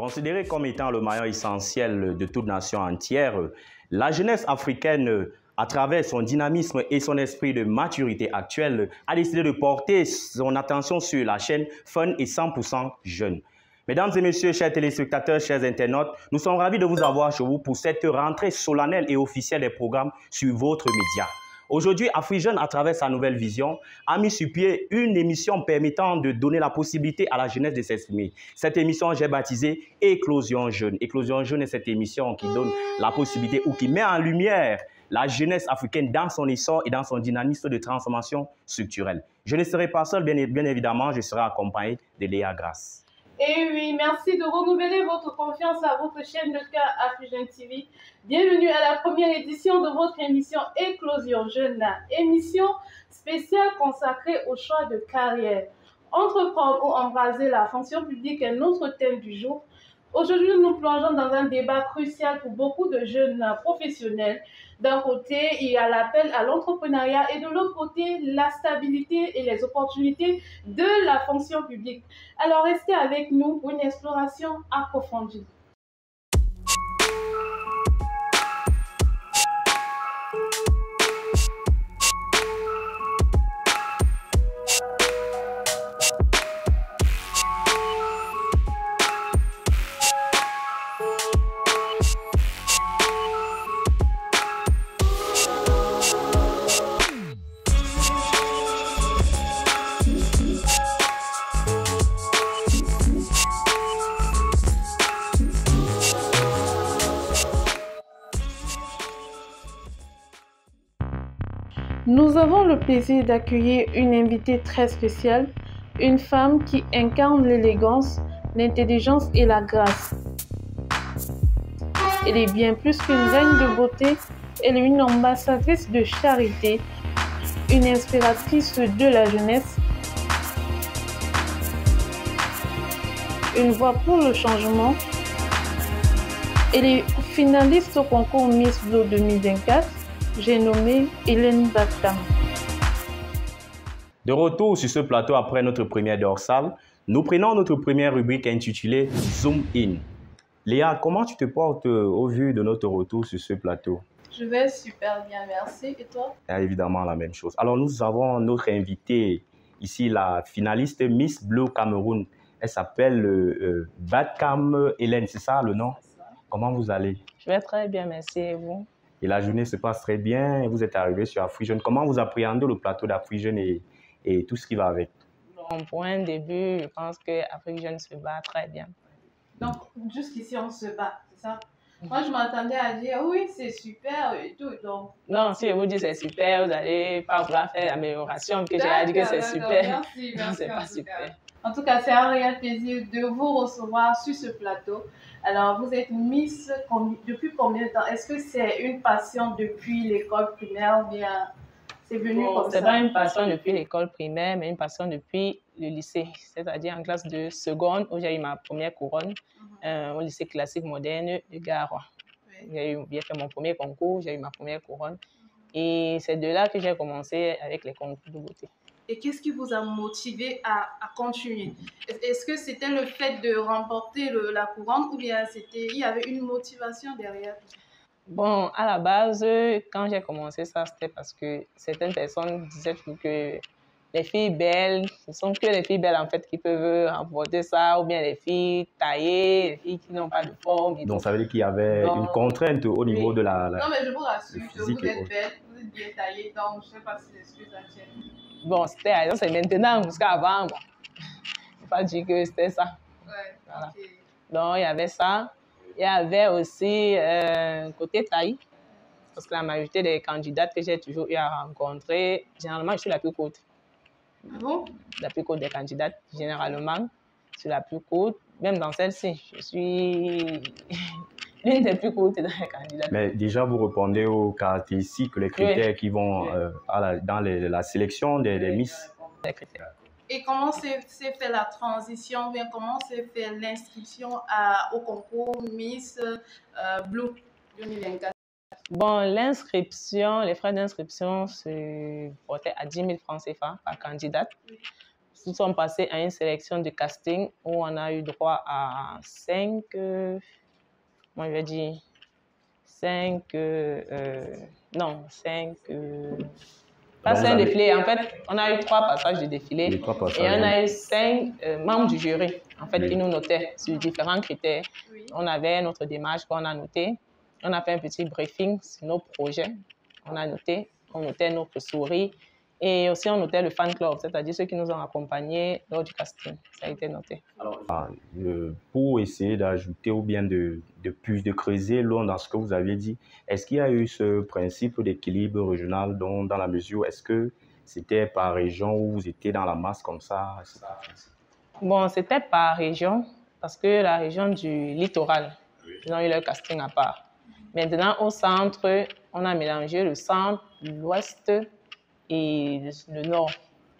Considérée comme étant le maillon essentiel de toute nation entière, la jeunesse africaine, à travers son dynamisme et son esprit de maturité actuelle, a décidé de porter son attention sur la chaîne Fun et 100% Jeunes. Mesdames et messieurs, chers téléspectateurs, chers internautes, nous sommes ravis de vous avoir chez vous pour cette rentrée solennelle et officielle des programmes sur votre média. Aujourd'hui, AfriJeunes, à travers sa nouvelle vision, a mis sur pied une émission permettant de donner la possibilité à la jeunesse de s'exprimer. Cette émission, j'ai baptisé Éclosion Jeune. Éclosion Jeune est cette émission qui donne la possibilité ou qui met en lumière la jeunesse africaine dans son essor et dans son dynamisme de transformation structurelle. Je ne serai pas seul, bien évidemment, je serai accompagné de Léa Grasse. Et oui, merci de renouveler votre confiance à votre chaîne de cœur AfriJeunes TV. Bienvenue à la première édition de votre émission Éclosion Jeune, émission spéciale consacrée au choix de carrière. Entreprendre ou embraser la fonction publique est notre thème du jour. Aujourd'hui, nous plongeons dans un débat crucial pour beaucoup de jeunes professionnels. D'un côté, il y a l'appel à l'entrepreneuriat et de l'autre côté, la stabilité et les opportunités de la fonction publique. Alors, restez avec nous pour une exploration approfondie. Nous avons le plaisir d'accueillir une invitée très spéciale, une femme qui incarne l'élégance, l'intelligence et la grâce. Elle est bien plus qu'une reine de beauté, elle est une ambassadrice de charité, une inspiratrice de la jeunesse, une voix pour le changement. Elle est finaliste au concours Miss Blue 2024. J'ai nommé Hélène Batam. De retour sur ce plateau après notre première dorsale, nous prenons notre première rubrique intitulée Zoom In. Léa, comment tu te portes au vu de notre retour sur ce plateau? Je vais super bien, merci. Et toi? Évidemment, la même chose. Alors, nous avons notre invitée ici, la finaliste Miss Blue Cameroun. Elle s'appelle Batam Hélène, c'est ça le nom? Comment vous allez? Je vais très bien, merci. Et vous? Et la journée se passe très bien. Vous êtes arrivé sur AfriJeunes. Comment vous appréhendez le plateau d'AfriJeunes et tout ce qui va avec? Bon, pour un début, je pense que AfriJeunes se bat très bien. Donc, jusqu'ici, on se bat, c'est ça? Moi, je m'attendais à dire oui, c'est super et tout. Donc... Non, si je vous dis c'est super, vous n'allez pas vouloir faire l'amélioration, que j'ai dit que c'est super. Merci, non, c'est pas super. En tout cas, c'est un réel plaisir de vous recevoir sur ce plateau. Alors, vous êtes Miss depuis combien de temps? Est-ce que c'est une passion depuis l'école primaire ou bien c'est venu comme ça? C'est pas une passion depuis l'école primaire, mais une passion depuis le lycée, c'est-à-dire en classe de seconde où j'ai eu ma première couronne au lycée classique moderne de Garoua. J'ai fait mon premier concours, j'ai eu ma première couronne et c'est de là que j'ai commencé avec les concours de beauté. Et qu'est-ce qui vous a motivé à continuer? Est-ce que c'était le fait de remporter la couronne ou bien il y avait une motivation derrière? Bon, à la base, quand j'ai commencé ça, c'était parce que certaines personnes disaient que les filles belles, ce sont que les filles belles en fait qui peuvent remporter ça, ou bien les filles taillées, les filles qui n'ont pas de forme. Donc ça veut dire qu'il y avait une contrainte au niveau de la non, mais je vous rassure, vous êtes belle, vous êtes bien taillée, donc je ne sais pas si l'excuse à tienne. Bon, c'est maintenant, parce qu'avant, bon, je ne peux pas dire que c'était ça. Ouais, voilà. Okay. Donc, il y avait ça. Il y avait aussi côté taille, parce que la majorité des candidates que j'ai toujours eu à rencontrer, généralement, je suis la plus courte. Ah bon? La plus courte des candidates, généralement, je suis la plus courte. Même dans celle-ci, je suis l'une des plus courtes dans les candidates. Mais déjà, vous répondez aux caractéristiques, les critères qui vont dans la sélection des Miss. Les critères. Et comment s'est fait la transition, bien comment s'est fait l'inscription au concours Miss Blue 2024? Bon, l'inscription, les frais d'inscription se portaient à 10 000 francs CFA par candidate. nous sommes passés à une sélection de casting où on a eu droit à 5, moi je vais dire 5, non, 5, pas 5 défilés. En fait, on a eu 3 passages de défilés et on a eu 5 membres du jury, en fait, qui nous notaient sur différents critères. On avait notre démarche qu'on a noté. On a fait un petit briefing sur nos projets. On notait notre souris et aussi on notait le fan club, c'est-à-dire ceux qui nous ont accompagnés lors du casting. Ça a été noté. Alors, pour essayer d'ajouter ou bien de creuser l'eau dans ce que vous aviez dit, est-ce qu'il y a eu ce principe d'équilibre régional dans la mesure, est-ce que c'était par région ou vous étiez dans la masse comme ça? Bon, c'était par région parce que la région du littoral, ils ont eu leur casting à part. Maintenant, au centre, on a mélangé le centre, l'ouest et le nord.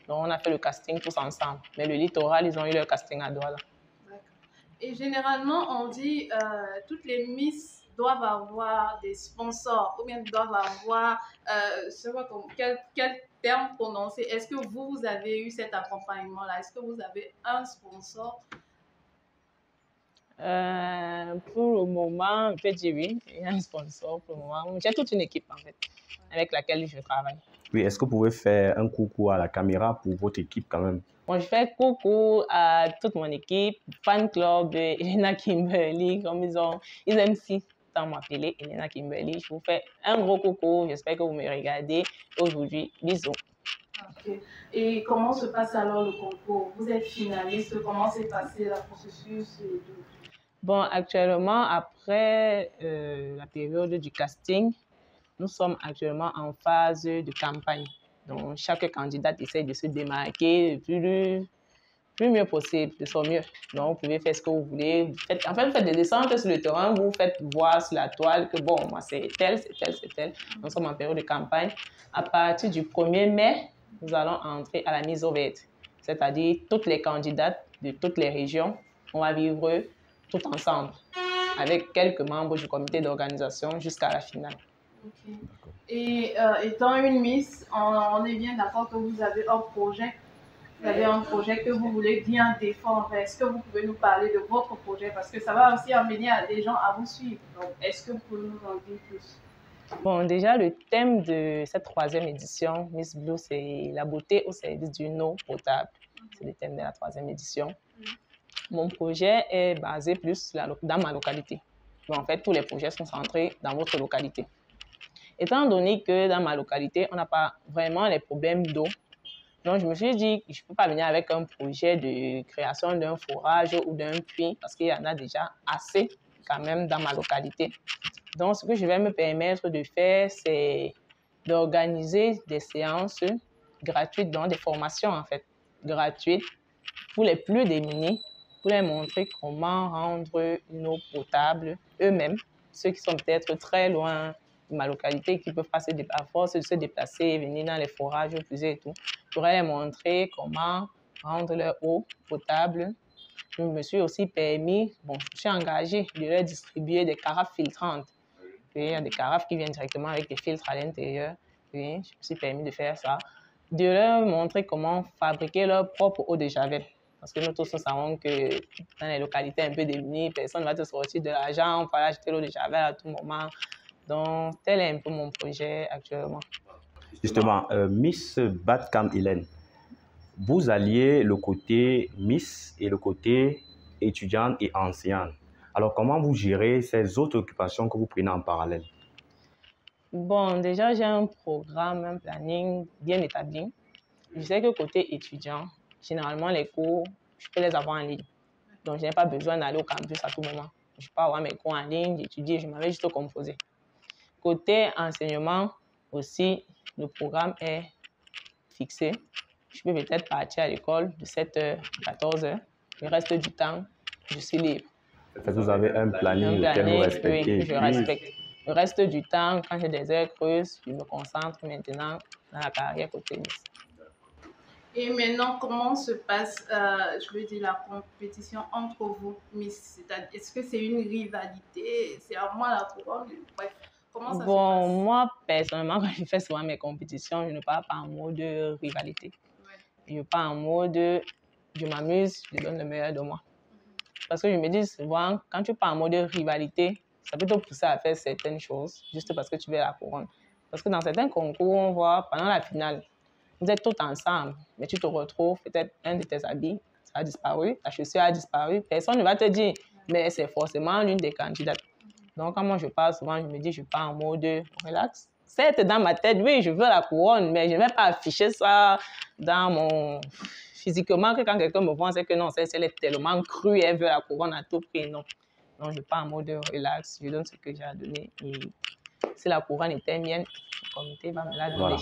Donc, on a fait le casting tous ensemble. Mais le littoral, ils ont eu leur casting à Douala. Et généralement, on dit toutes les Miss doivent avoir des sponsors ou bien doivent avoir, je sais pas quel terme prononcer. Est-ce que vous avez eu cet accompagnement-là? Est-ce que vous avez un sponsor? Pour le moment, je peux dire oui, il y a un sponsor pour le moment. J'ai toute une équipe en fait, avec laquelle je travaille. Oui, est-ce que vous pouvez faire un coucou à la caméra pour votre équipe quand même? Bon, je fais coucou à toute mon équipe, fan club, Elena Kimberly, comme ils aiment si tant m'appeler Elena Kimberly. Je vous fais un gros coucou, j'espère que vous me regardez aujourd'hui. Bisous. Okay. Et comment se passe alors le concours? Vous êtes finaliste, comment s'est passé le processus et tout? Bon, actuellement, après la période du casting, nous sommes actuellement en phase de campagne. Donc, chaque candidat essaie de se démarquer le plus mieux possible, de son mieux. Donc, vous pouvez faire ce que vous voulez. En fait, vous faites des descentes sur le terrain, vous faites voir sur la toile que, bon, moi, c'est tel, c'est tel, c'est tel. Nous sommes en période de campagne. À partir du 1er mai, nous allons entrer à la mise au vert. C'est-à-dire, toutes les candidates de toutes les régions, on va vivre tout ensemble, avec quelques membres du comité d'organisation jusqu'à la finale. Okay. Et étant une Miss, on est bien d'accord que vous avez un projet. Vous avez un projet que vous voulez bien défendre. Est-ce que vous pouvez nous parler de votre projet? Parce que ça va aussi amener des gens à vous suivre. Donc, est-ce que vous pouvez nous en dire plus? Bon, déjà, le thème de cette 3e édition, Miss Blue, c'est la beauté au service d'une eau potable. C'est le thème de la 3e édition. Mon projet est basé plus dans ma localité. Donc, en fait, tous les projets sont centrés dans votre localité. Étant donné que dans ma localité, on n'a pas vraiment les problèmes d'eau, donc je me suis dit que je ne peux pas venir avec un projet de création d'un forage ou d'un puits parce qu'il y en a déjà assez quand même dans ma localité. Donc, ce que je vais me permettre de faire, c'est d'organiser des séances gratuites, donc des formations en fait, gratuites pour les plus démunis, pour leur montrer comment rendre une eau potable eux-mêmes, ceux qui sont peut-être très loin de ma localité, qui ne peuvent pas à force de se déplacer, venir dans les forages, puiser et tout. Je pourrais leur montrer comment rendre leur eau potable. Je me suis aussi permis, bon, je suis engagée de leur distribuer des carafes filtrantes. Il y a des carafes qui viennent directement avec des filtres à l'intérieur. Oui, je me suis permis de faire ça. De leur montrer comment fabriquer leur propre eau de javel. Parce que nous tous, nous savons que dans les localités un peu démunies, personne ne va te sortir de l'argent pour aller acheter l'eau de javel à tout moment. Donc, tel est un peu mon projet actuellement. Justement, Miss Batcam Hélène, vous alliez le côté Miss et le côté étudiante et enseignante. Alors, comment vous gérez ces autres occupations que vous prenez en parallèle? Bon, déjà, j'ai un programme, un planning bien établi. Je sais que côté étudiant, généralement, les cours, je peux les avoir en ligne. Donc, je n'ai pas besoin d'aller au campus à tout moment. Je peux avoir mes cours en ligne, j'étudie, je m'avais juste composé. Côté enseignement, aussi, le programme est fixé. Je peux peut-être partir à l'école de 7h à 14h. Le reste du temps, je suis libre. En fait, vous avez un planning que vous respectez. Oui, je respecte. Le reste du temps, quand j'ai des heures creuses, je me concentre maintenant dans la carrière côté Miss. Et maintenant, comment se passe, je veux dire, la compétition entre vous, Miss? Est-ce que c'est une rivalité? C'est à moi la couronne? Bref, comment ça se passe? Moi, personnellement, quand je fais souvent mes compétitions, je ne parle pas en mode de rivalité. je pars en mode, je m'amuse, je donne le meilleur de moi. Parce que je me dis souvent, quand tu pars en mode rivalité, ça peut te pousser à faire certaines choses juste parce que tu veux la couronne. Parce que dans certains concours, on voit pendant la finale, vous êtes tous ensemble, mais tu te retrouves, peut-être un de tes habits a disparu, ta chaussure a disparu, personne ne va te dire, mais c'est forcément l'une des candidates. Donc, quand moi je pars souvent, je me dis, je pars en mode relax. Certes, dans ma tête, oui, je veux la couronne, mais je ne vais pas afficher ça dans mon... Physiquement, que quand quelqu'un me voit, c'est que non, elle est tellement crue, elle veut la couronne à tout prix, non. Donc, je pars en mode relax, je donne ce que j'ai à donner. Et si la couronne était mienne, le comité va me la donner. Voilà.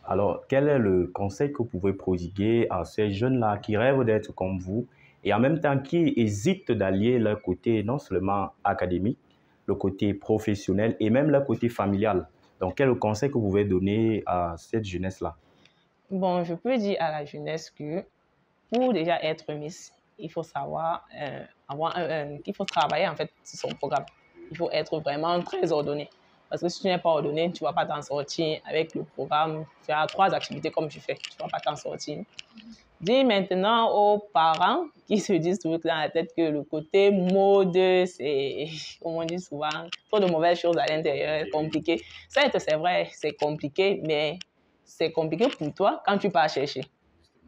Alors, quel est le conseil que vous pouvez prodiguer à ces jeunes-là qui rêvent d'être comme vous et en même temps qui hésitent d'allier leur côté non seulement académique, le côté professionnel et même leur côté familial? Donc, quel est le conseil que vous pouvez donner à cette jeunesse-là? Bon, je peux dire à la jeunesse que pour déjà être Miss, il faut savoir il faut travailler en fait sur son programme. Il faut être vraiment très ordonné. Parce que si tu n'es pas ordonné, tu ne vas pas t'en sortir avec le programme. Faire 3 activités comme tu fais, tu ne vas pas t'en sortir. Dis maintenant aux parents qui se disent toujours dans la tête que le côté mode, c'est, comme on dit souvent, trop de mauvaises choses à l'intérieur, compliqué. Certes, c'est vrai, c'est compliqué, mais c'est compliqué pour toi quand tu pars chercher.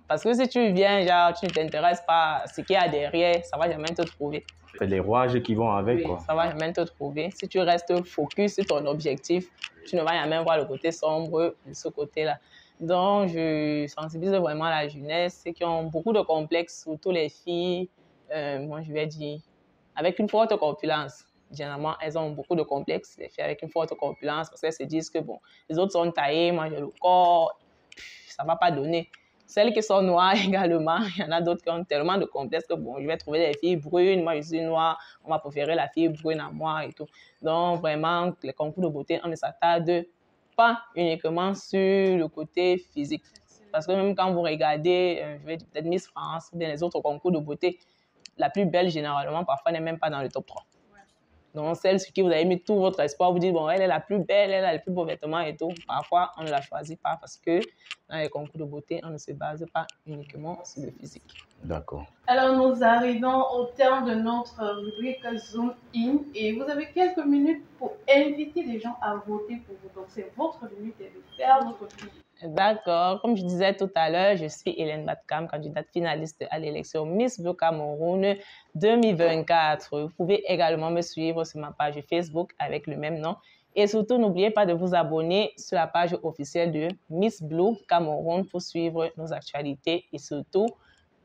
Parce que si tu viens, genre, tu ne t'intéresses pas à ce qu'il y a derrière, ça ne va jamais te trouver. C'est les rouages qui vont avec, oui, quoi. Ça ne va jamais te trouver. Si tu restes focus sur ton objectif, tu ne vas jamais voir le côté sombre de ce côté-là. Donc, je sensibilise vraiment la jeunesse, ceux qui ont beaucoup de complexes, surtout les filles, moi je vais dire, avec une forte corpulence. Généralement, elles ont beaucoup de complexes, les filles avec une forte corpulence, parce qu'elles se disent que bon, les autres sont taillées, moi j'ai le corps, ça ne va pas donner. Celles qui sont noires également, il y en a d'autres qui ont tellement de complexes que bon, je vais trouver des filles brunes, moi je suis noire, on va préférer la fille brune à moi et tout. Donc vraiment, les concours de beauté, on ne s'attarde pas uniquement sur le côté physique. Parce que même quand vous regardez, je vais dire peut-être Miss France ou bien les autres concours de beauté, la plus belle généralement parfois n'est même pas dans le top 3. Donc, celle sur qui vous avez mis tout votre espoir, vous dites, bon, elle est la plus belle, elle a les plus beaux vêtements et tout. Parfois, on ne la choisit pas parce que dans les concours de beauté, on ne se base pas uniquement sur le physique. D'accord. Alors, nous arrivons au terme de notre rubrique Zoom In et vous avez quelques minutes pour inviter les gens à voter pour vous. Donc, c'est votre minute et de faire votre public. D'accord. Comme je disais tout à l'heure, je suis Hélène Batkam, candidate finaliste à l'élection Miss Blue Cameroun 2024. Vous pouvez également me suivre sur ma page Facebook avec le même nom. Et surtout, n'oubliez pas de vous abonner sur la page officielle de Miss Blue Cameroun pour suivre nos actualités. Et surtout,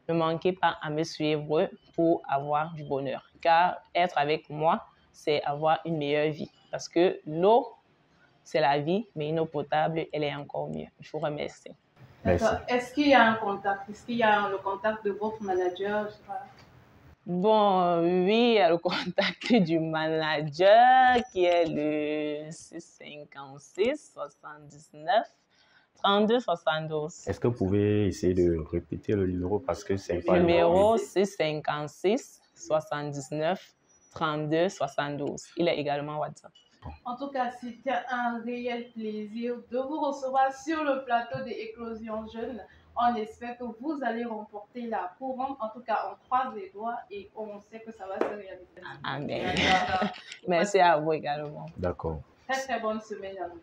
ne manquez pas à me suivre pour avoir du bonheur. Car être avec moi, c'est avoir une meilleure vie. Parce que l'eau, c'est la vie, mais une eau potable, elle est encore mieux. Je vous remercie. D'accord. Est-ce qu'il y a un contact? Est-ce qu'il y a le contact de votre manager? Je sais pas. Bon, oui, il y a le contact du manager qui est le 656 79 32 72. Est-ce que vous pouvez essayer de répéter le numéro parce que c'est pas... Numéro 656 79 32 72. Il est également WhatsApp. En tout cas, c'était un réel plaisir de vous recevoir sur le plateau des Éclosions Jeunes. On espère que vous allez remporter la couronne. En tout cas, on croise les doigts et on sait que ça va se réaliser. Amen. Merci à vous également. D'accord. Très, très bonne semaine à vous.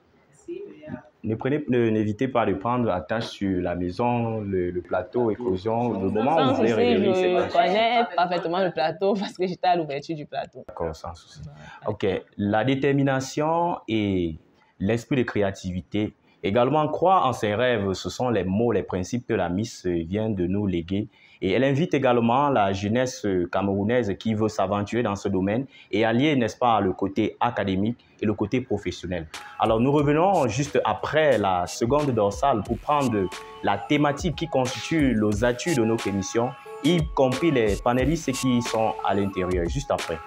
N'hésitez pas de prendre attache sur la maison, le plateau, Éclosion, le moment où vous allez révéler. Je connais parfaitement le plateau parce que j'étais à l'ouverture du plateau. D'accord, sans souci. Ok, la détermination et l'esprit de créativité, également croire en ses rêves, ce sont les mots, les principes que la Miss vient de nous léguer. Et elle invite également la jeunesse camerounaise qui veut s'aventurer dans ce domaine et allier, n'est-ce pas, le côté académique et le côté professionnel. Alors, nous revenons juste après la seconde dorsale pour prendre la thématique qui constitue l'ossature de notre émission, y compris les panélistes qui sont à l'intérieur, juste après.